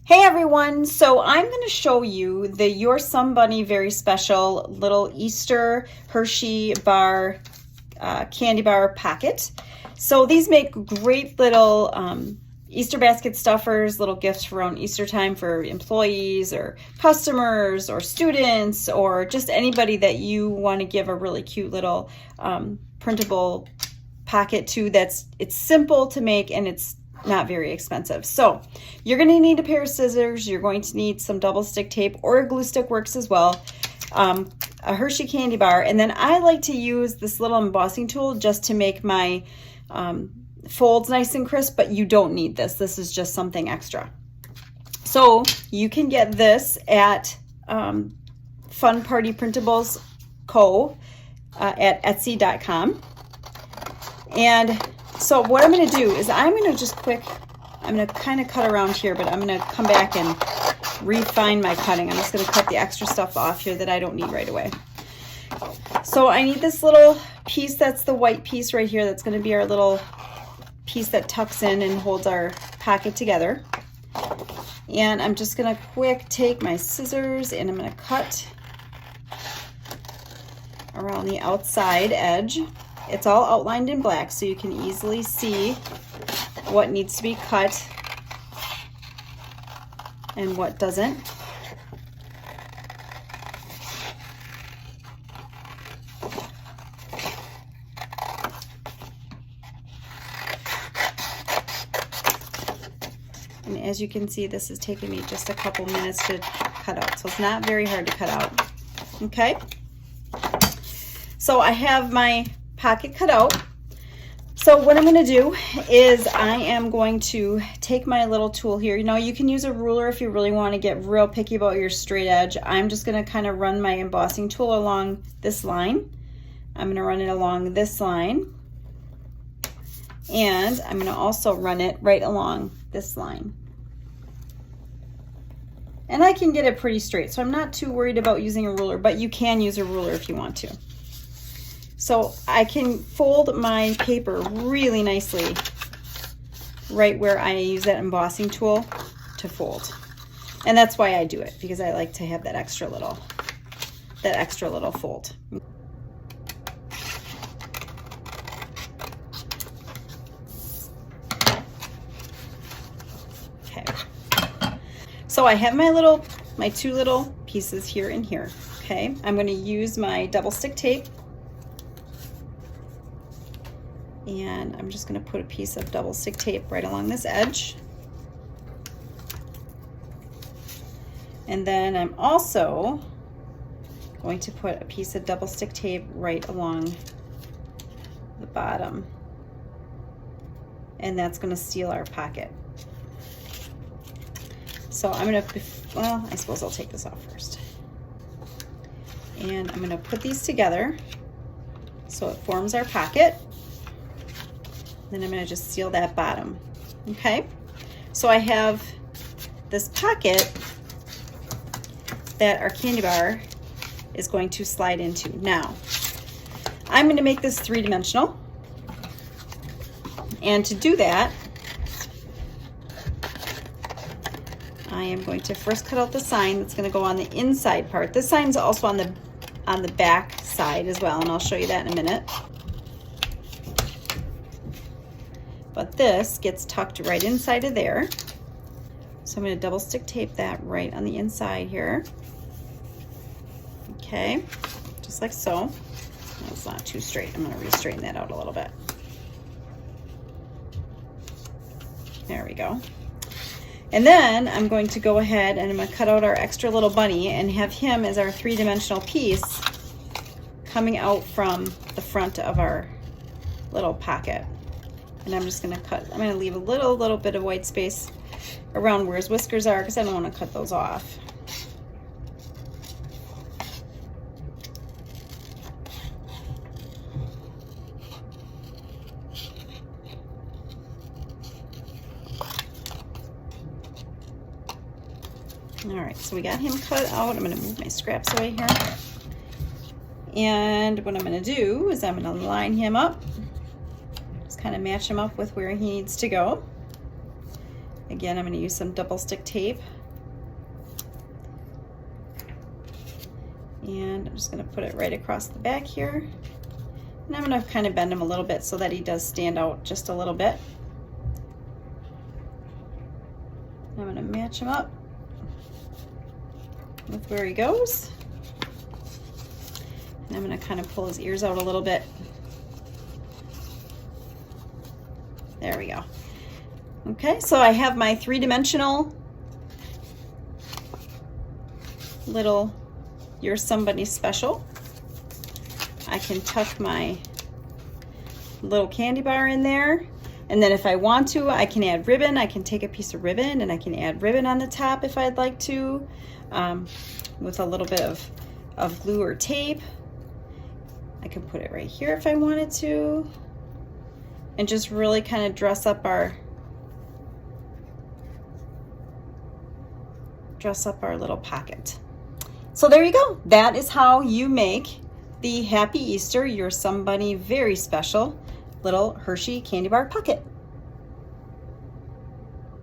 Hey everyone, so I'm going to show you the Your Some Bunny Very Special little Easter Hershey bar candy bar packet. So these make great little Easter basket stuffers, little gifts for around Easter time for employees or customers or students or just anybody that you want to give a really cute little printable packet to. It's simple to make and it's not very expensive. So you're going to need a pair of scissors. You're going to need some double stick tape, or a glue stick works as well. A Hershey candy bar, and then I like to use this little embossing tool just to make my folds nice and crisp, but you don't need this. This is just something extra. So you can get this at Fun Party Printables Co. At Etsy.com. And so what I'm going to do is I'm going to kind of cut around here, but I'm going to come back and refine my cutting. I'm just going to cut the extra stuff off here that I don't need right away. So I need this little piece, that's the white piece right here. That's going to be our little piece that tucks in and holds our packet together. And I'm just going to take my scissors and I'm going to cut around the outside edge. It's all outlined in black so you can easily see what needs to be cut and what doesn't. And as you can see, this is taking me just a couple minutes to cut out, so it's not very hard to cut out. Okay, so I have my pocket cut out. So what I'm going to do is I am going to take my little tool here. You know, you can use a ruler if you really want to get real picky about your straight edge. I'm just going to kind of run my embossing tool along this line. I'm going to run it along this line, and I'm going to also run it right along this line. And I can get it pretty straight, so I'm not too worried about using a ruler, but you can use a ruler if you want to. So I can fold my paper really nicely right where I use that embossing tool to fold. And that's why I do it, because I like to have that extra little fold. Okay. So I have my two little pieces here and here. Okay. I'm going to use my double stick tape. And I'm just going to put a piece of double stick tape right along this edge. And then I'm also going to put a piece of double stick tape right along the bottom. And that's going to seal our pocket. So I'm going to, well, I suppose I'll take this off first. And I'm going to put these together so it forms our pocket. Then I'm going to just seal that bottom. Okay, so I have this pocket that our candy bar is going to slide into. Now, I'm going to make this three-dimensional. And to do that, I am going to first cut out the sign that's going to go on the inside part. This sign's also on the back side as well, and I'll show you that in a minute. But this gets tucked right inside of there. So I'm going to double stick tape that right on the inside here. Okay, just like so. That's not too straight. I'm going to re-straighten that out a little bit. There we go. And then I'm going to go ahead and I'm going to cut out our extra little bunny and have him as our three-dimensional piece coming out from the front of our little pocket. And I'm just going to cut, I'm going to leave a little bit of white space around where his whiskers are because I don't want to cut those off. All right, so we got him cut out. I'm going to move my scraps away here. And what I'm going to do is I'm going to line him up. Just kind of match him up with where he needs to go. again, I'm going to use some double stick tape. And I'm just going to put it right across the back here. And I'm going to kind of bend him a little bit so that he does stand out just a little bit. I'm going to match him up with where he goes. And I'm going to kind of pull his ears out a little bit. There we go. Okay, so I have my three-dimensional little You're Somebody Special. I can tuck my little candy bar in there. And then if I want to, I can add ribbon. I can take a piece of ribbon and I can add ribbon on the top if I'd like to, with a little bit of glue or tape. I can put it right here if I wanted to, and just really kind of dress up our little pocket. So there you go. That is how you make the Happy Easter You're Somebody Very Special little Hershey candy bar pocket.